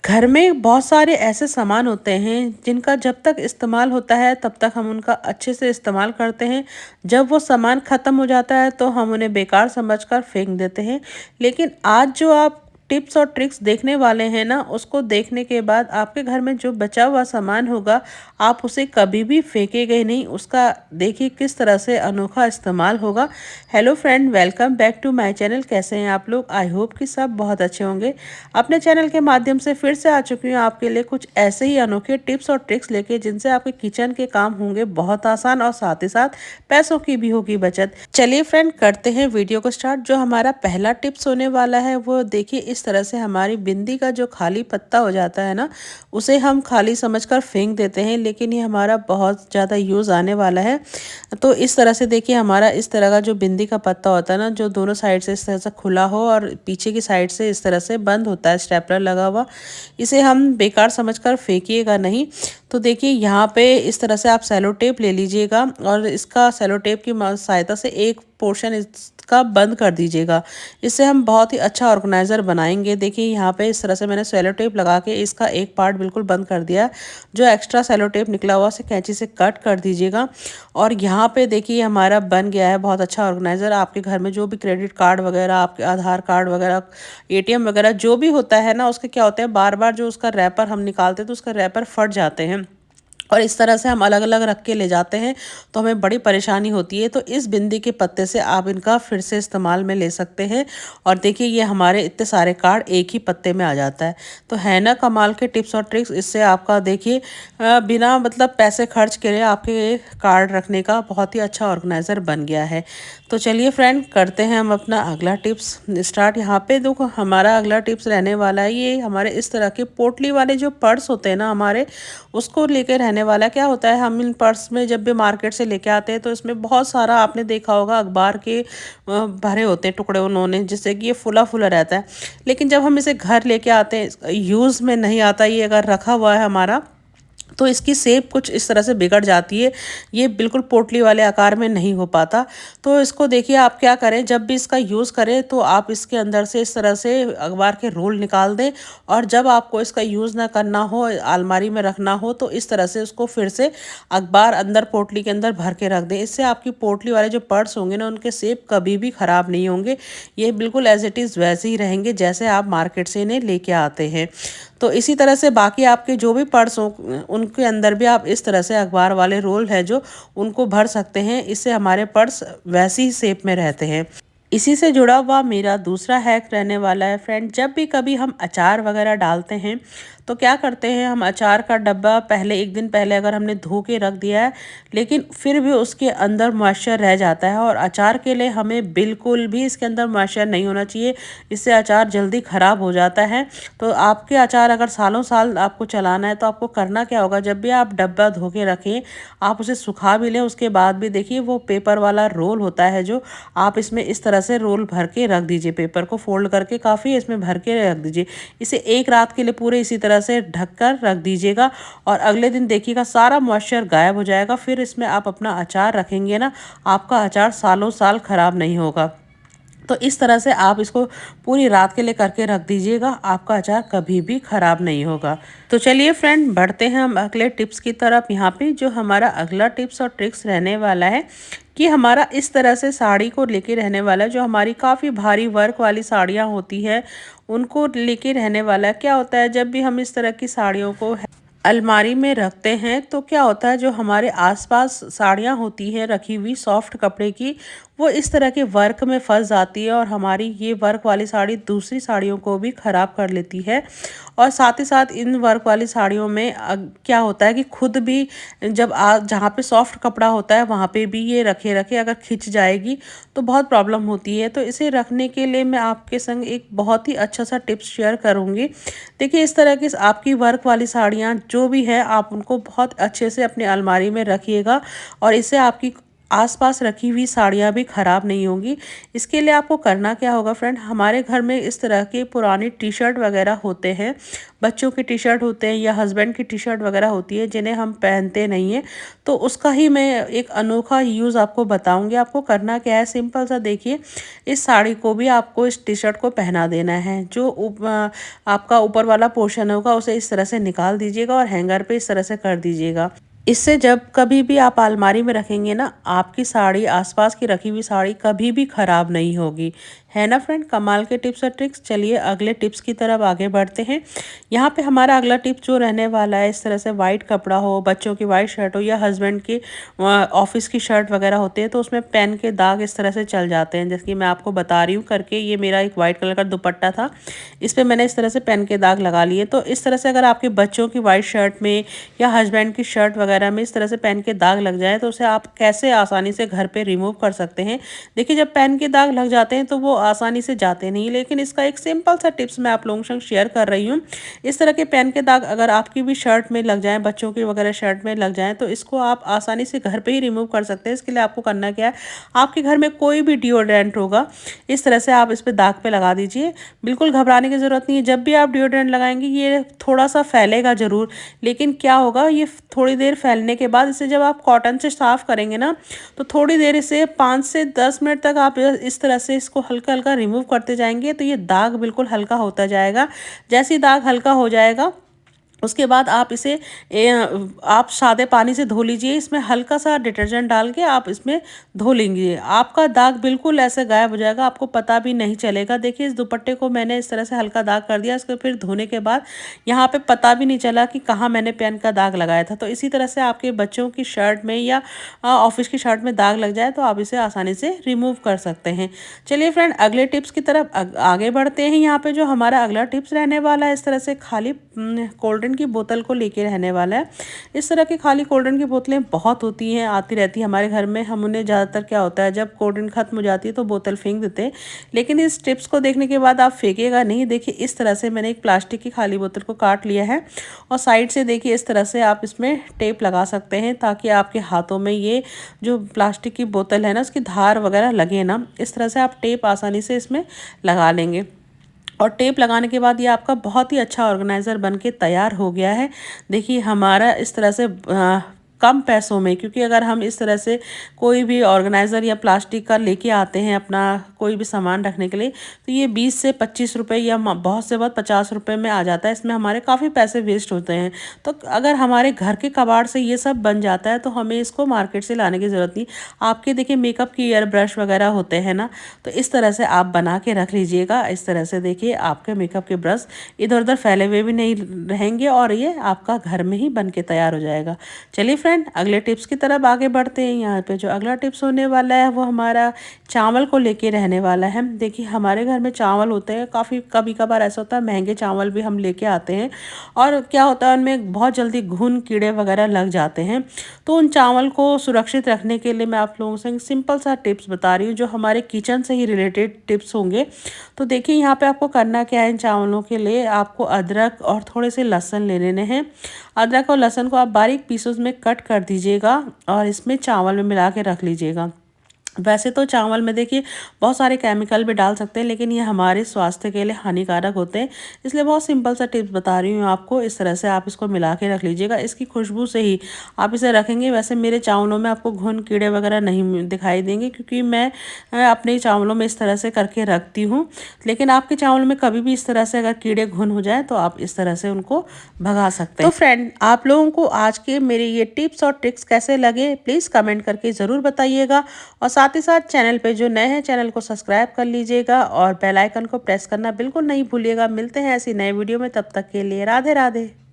घर में बहुत सारे ऐसे सामान होते हैं जिनका जब तक इस्तेमाल होता है तब तक हम उनका अच्छे से इस्तेमाल करते हैं। जब वो सामान ख़त्म हो जाता है तो हम उन्हें बेकार समझकर फेंक देते हैं। लेकिन आज जो आप टिप्स और ट्रिक्स देखने वाले हैं ना, उसको देखने के बाद आपके घर में जो बचा हुआ सामान होगा, आप उसे कभी भी फेंकेंगे नहीं। उसका देखिए किस तरह से अनोखा इस्तेमाल होगा। Hello friend, welcome back to my channel. कैसे हैं आप लोग? आई होप कि सब बहुत अच्छे होंगे। अपने चैनल के माध्यम से फिर से आ चुकी हूँ आपके लिए कुछ ऐसे ही अनोखे टिप्स और ट्रिक्स लेके, जिनसे आपके किचन के काम होंगे बहुत आसान और साथ ही साथ पैसों की भी होगी बचत। चलिए फ्रेंड, करते हैं वीडियो को स्टार्ट। जो हमारा पहला टिप्स होने वाला है वो देखिए इस तरह से, हमारी बिंदी का जो खाली पत्ता हो जाता है ना, उसे हम खाली समझकर फेंक देते हैं, लेकिन ये हमारा बहुत ज़्यादा यूज़ आने वाला है। तो इस तरह से देखिए, हमारा इस तरह का जो बिंदी का पत्ता होता है ना, जो दोनों साइड से इस तरह से खुला हो और पीछे की साइड से इस तरह से बंद होता है, स्टेपलर लगा हुआ, इसे हम बेकार समझकर फेंकिएगा नहीं। तो देखिए यहाँ पे इस तरह से आप सेलो टेप ले लीजिएगा और इसका सेलो टेप की सहायता से एक पोर्शन इसका बंद कर दीजिएगा। इससे हम बहुत ही अच्छा ऑर्गेनाइज़र बनाएंगे। देखिए यहाँ पे इस तरह से मैंने सेलो टेप लगा के इसका एक पार्ट बिल्कुल बंद कर दिया। जो एक्स्ट्रा सेलो टेप निकला हुआ उसे कैंची से कट कर दीजिएगा। और यहाँ पे देखिए हमारा बन गया है बहुत अच्छा ऑर्गेनाइज़र। आपके घर में जो भी क्रेडिट कार्ड वगैरह, आपके आधार कार्ड वगैरह, एटीएम वगैरह जो भी होता है ना, उसके क्या होते हैं, बार बार जो उसका रैपर हम निकालते हैं तो उसका रैपर फट जाते हैं और इस तरह से हम अलग अलग रख के ले जाते हैं, तो हमें बड़ी परेशानी होती है। तो इस बिंदी के पत्ते से आप इनका फिर से इस्तेमाल में ले सकते हैं। और देखिए ये हमारे इतने सारे कार्ड एक ही पत्ते में आ जाता है। तो है ना कमाल के टिप्स और ट्रिक्स। इससे आपका देखिए बिना मतलब पैसे खर्च करे आपके कार्ड रखने का बहुत ही अच्छा ऑर्गेनाइज़र बन गया है। तो चलिए फ्रेंड, करते हैं हम अपना अगला टिप्स स्टार्ट। यहाँ पे देखो हमारा अगला टिप्स रहने वाला है, ये हमारे इस तरह के पोटली वाले जो पर्स होते हैं ना हमारे, उसको लेके रहने वाला है। क्या होता है, हम इन पर्स में जब भी मार्केट से लेके आते हैं तो इसमें बहुत सारा, आपने देखा होगा, अखबार के भरे होते हैं टुकड़े उन्होंने, जिससे कि ये फुला फुला रहता है। लेकिन जब हम इसे घर लेके आते हैं, यूज़ में नहीं आता, ये अगर रखा हुआ है हमारा, तो इसकी शेप कुछ इस तरह से बिगड़ जाती है। ये बिल्कुल पोटली वाले आकार में नहीं हो पाता। तो इसको देखिए आप क्या करें, जब भी इसका यूज़ करें तो आप इसके अंदर से इस तरह से अखबार के रोल निकाल दें। और जब आपको इसका यूज़ ना करना हो, अलमारी में रखना हो, तो इस तरह से उसको फिर से अखबार अंदर पोटली के अंदर भर के रख दें। इससे आपकी पोटली वाले जो पर्स होंगे ना, उनके शेप कभी भी ख़राब नहीं होंगे। ये बिल्कुल एज इट इज़ वैसे ही रहेंगे जैसे आप मार्केट से इन्हें लेके आते हैं। तो इसी तरह से बाकी आपके जो भी पर्स हों, उनके अंदर भी आप इस तरह से अखबार वाले रोल है जो, उनको भर सकते हैं। इससे हमारे पर्स वैसी ही शेप में रहते हैं। इसी से जुड़ा हुआ मेरा दूसरा हैक रहने वाला है फ्रेंड, जब भी कभी हम अचार वगैरह डालते हैं तो क्या करते हैं, हम अचार का डब्बा पहले, एक दिन पहले अगर हमने धो के रख दिया है, लेकिन फिर भी उसके अंदर मॉइस्चर रह जाता है। और अचार के लिए हमें बिल्कुल भी इसके अंदर मॉइस्चर नहीं होना चाहिए, इससे अचार जल्दी ख़राब हो जाता है। तो आपके अचार अगर सालों साल आपको चलाना है, तो आपको करना क्या होगा, जब भी आप डब्बा धो के रखें, आप उसे सुखा भी लें, उसके बाद भी देखिए वो पेपर वाला रोल होता है जो, आप इसमें इस तरह से रोल भर के रख दीजिए। पेपर को फोल्ड करके काफ़ी इसमें भर के रख दीजिए। इसे एक रात के लिए पूरे इसी तरह से ढककर रख दीजिएगा और अगले दिन देखिएगा सारा मॉइस्चर गायब हो जाएगा। फिर इसमें आप अपना अचार रखेंगे ना, आपका अचार सालों साल खराब नहीं होगा। तो इस तरह से आप इसको पूरी रात के लिए करके रख दीजिएगा, आपका अचार कभी भी ख़राब नहीं होगा। तो चलिए फ्रेंड, बढ़ते हैं हम अगले टिप्स की तरफ। यहाँ पे जो हमारा अगला टिप्स और ट्रिक्स रहने वाला है, कि हमारा इस तरह से साड़ी को लेके रहने वाला है। जो हमारी काफ़ी भारी वर्क वाली साड़ियाँ होती है, उनको लेके रहने वाला है। क्या होता है, जब भी हम इस तरह की साड़ियों को अलमारी में रखते हैं तो क्या होता है, जो हमारे आसपास साड़ियाँ होती हैं रखी हुई सॉफ्ट कपड़े की, वो इस तरह के वर्क में फंस जाती है और हमारी ये वर्क वाली साड़ी दूसरी साड़ियों को भी ख़राब कर लेती है। और साथ ही साथ इन वर्क वाली साड़ियों में क्या होता है कि खुद भी, जब जहाँ पे सॉफ्ट कपड़ा होता है वहाँ पे भी ये रखे रखे अगर खिंच जाएगी तो बहुत प्रॉब्लम होती है। तो इसे रखने के लिए मैं आपके संग एक बहुत ही अच्छा सा टिप्स शेयर करूँगी। देखिए इस तरह की आपकी वर्क वाली साड़ियाँ जो भी है, आप उनको बहुत अच्छे से अपनी अलमारी में रखिएगा और इससे आपकी आसपास रखी हुई साड़ियाँ भी ख़राब नहीं होंगी। इसके लिए आपको करना क्या होगा फ्रेंड, हमारे घर में इस तरह के पुरानी टी शर्ट वगैरह होते हैं, बच्चों की टी शर्ट होते हैं या हस्बैंड की टी शर्ट वगैरह होती है जिन्हें हम पहनते नहीं हैं, तो उसका ही मैं एक अनोखा यूज़ आपको बताऊंगी। आपको करना क्या है, सिंपल सा देखिए, इस साड़ी को भी आपको इस टी शर्ट को पहना देना है। जो आपका ऊपर वाला पोर्शन होगा उसे इस तरह से निकाल दीजिएगा और हैंगर पे इस तरह से कर दीजिएगा। इससे जब कभी भी आप अलमारी में रखेंगे ना, आपकी साड़ी, आसपास की रखी हुई साड़ी कभी भी ख़राब नहीं होगी। है ना फ्रेंड, कमाल के टिप्स और ट्रिक्स। चलिए अगले टिप्स की तरफ आगे बढ़ते हैं। यहाँ पे हमारा अगला टिप जो रहने वाला है, इस तरह से वाइट कपड़ा हो, बच्चों की वाइट शर्ट हो या हस्बैंड की ऑफिस की शर्ट वगैरह होते हैं, तो उसमें पेन के दाग इस तरह से चल जाते हैं। जैसे कि मैं आपको बता रही हूँ करके, ये मेरा एक वाइट कलर का दुपट्टा था, इस पर मैंने इस तरह से पेन के दाग लगा लिए। तो इस तरह से अगर आपके बच्चों की वाइट शर्ट में या हस्बैंड की शर्ट वगैरह में इस तरह से पेन के दाग लग जाए, तो उसे आप कैसे आसानी से घर पे रिमूव कर सकते हैं। देखिए, जब पेन के दाग लग जाते हैं तो वो आसानी से जाते नहीं, लेकिन इसका एक सिंपल सा टिप्स मैं आप लोगों के संग शेयर कर रही हूँ। इस तरह के पेन के दाग अगर आपकी भी शर्ट में लग जाएँ, बच्चों की वगैरह शर्ट में लग जाएँ, तो इसको आप आसानी से घर पे ही रिमूव कर सकते हैं। इसके लिए आपको करना क्या है, आपके घर में कोई भी डिओड्रेंट होगा, इस तरह से आप इस पे दाग पे लगा दीजिए। बिल्कुल घबराने की ज़रूरत नहीं है। जब भी आप डिओड्रेंट लगाएंगे ये थोड़ा सा फैलेगा ज़रूर, लेकिन क्या होगा, ये थोड़ी देर फैलने के बाद इसे जब आप कॉटन से साफ़ करेंगे ना, तो थोड़ी देर इसे 5 से 10 मिनट तक आप इस तरह से इसको हल्का हल्का रिमूव करते जाएंगे, तो ये दाग बिल्कुल हल्का होता जाएगा। जैसे ही दाग हल्का हो जाएगा, उसके बाद आप इसे आप सादे पानी से धो लीजिए। इसमें हल्का सा डिटर्जेंट डाल के आप इसमें धो लेंगे, आपका दाग बिल्कुल ऐसे गायब हो जाएगा, आपको पता भी नहीं चलेगा। देखिए, इस दुपट्टे को मैंने इस तरह से हल्का दाग कर दिया, इसको फिर धोने के बाद यहाँ पे पता भी नहीं चला कि कहाँ मैंने पेन का दाग लगाया था। तो इसी तरह से आपके बच्चों की शर्ट में या ऑफिस की शर्ट में दाग लग जाए तो आप इसे आसानी से रिमूव कर सकते हैं। चलिए फ्रेंड, अगले टिप्स की तरफ आगे बढ़ते हैं। यहाँ पे जो हमारा अगला टिप्स रहने वाला है, इस तरह से खाली कोल्ड ड्रिंक की बोतल को लेके रहने वाला है। इस तरह की खाली कोल्ड ड्रिंक की बोतलें बहुत होती हैं, आती रहती है हमारे घर में। हम उन्हें ज़्यादातर क्या होता है, जब कोल्ड ड्रिंक खत्म हो जाती है तो बोतल फेंक देते हैं, लेकिन इस टिप्स को देखने के बाद आप फेंकेगा नहीं। देखिए, इस तरह से मैंने एक प्लास्टिक की खाली बोतल को काट लिया है और साइड से देखिए इस तरह से आप इसमें टेप लगा सकते हैं, ताकि आपके हाथों में ये जो प्लास्टिक की बोतल है ना, उसकी धार वगैरह लगे ना। इस तरह से आप टेप आसानी से इसमें लगा लेंगे और टेप लगाने के बाद ये आपका बहुत ही अच्छा ऑर्गेनाइज़र बन के तैयार हो गया है। देखिए, हमारा इस तरह से कम पैसों में, क्योंकि अगर हम इस तरह से कोई भी ऑर्गेनाइज़र या प्लास्टिक का लेके आते हैं अपना कोई भी सामान रखने के लिए, तो ये 20 से 25 रुपये या बहुत से बहुत 50 रुपये में आ जाता है। इसमें हमारे काफ़ी पैसे वेस्ट होते हैं। तो अगर हमारे घर के कबाड़ से ये सब बन जाता है तो हमें इसको मार्केट से लाने की ज़रूरत नहीं। आपके देखिए मेकअप की एयर ब्रश वगैरह होते हैं ना, तो इस तरह से आप बना के रख लीजिएगा। इस तरह से देखिए आपके मेकअप के ब्रश इधर उधर फैले हुए भी नहीं रहेंगे और ये आपका घर में ही बन के तैयार हो जाएगा। चलिए फ्रेंड, अगले टिप्स की तरफ आगे बढ़ते हैं। यहाँ पे जो अगला टिप्स होने वाला है वो हमारा चावल को लेके रहने वाला है। देखिए, हमारे घर में चावल होते हैं काफ़ी, कभी कभार ऐसा होता है महंगे चावल भी हम लेके आते हैं और क्या होता है उनमें बहुत जल्दी घुन कीड़े वगैरह लग जाते हैं। तो उन चावल को सुरक्षित रखने के लिए मैं आप लोगों से सिंपल सा टिप्स बता रही हूँ, जो हमारे किचन से ही रिलेटेड टिप्स होंगे। तो देखिए, यहाँ पे आपको करना क्या है, इन चावलों के लिए आपको अदरक और थोड़े से लहसुन ले लेने हैं। अदरक और लहसुन को आप बारीक पीसेस में कट कर दीजिएगा और इसमें चावल में मिला के रख लीजिएगा। वैसे तो चावल में देखिए बहुत सारे केमिकल भी डाल सकते हैं, लेकिन ये हमारे स्वास्थ्य के लिए हानिकारक होते हैं, इसलिए बहुत सिंपल सा टिप्स बता रही हूँ आपको। इस तरह से आप इसको मिला के रख लीजिएगा, इसकी खुशबू से ही आप इसे रखेंगे। वैसे मेरे चावलों में आपको घुन कीड़े वगैरह नहीं दिखाई देंगे, क्योंकि मैं अपने चावलों में इस तरह से करके रखती हूँ। लेकिन आपके चावलों में कभी भी इस तरह से अगर कीड़े घुन हो जाए तो आप इस तरह से उनको भगा सकते हैं। तो फ्रेंड, आप लोगों को आज के मेरे ये टिप्स और ट्रिक्स कैसे लगे, प्लीज़ कमेंट करके ज़रूर बताइएगा। और साथ ही साथ चैनल पे जो नए हैं चैनल को सब्सक्राइब कर लीजिएगा और बेल आइकन को प्रेस करना बिल्कुल नहीं भूलिएगा। मिलते हैं ऐसी नए वीडियो में, तब तक के लिए राधे राधे।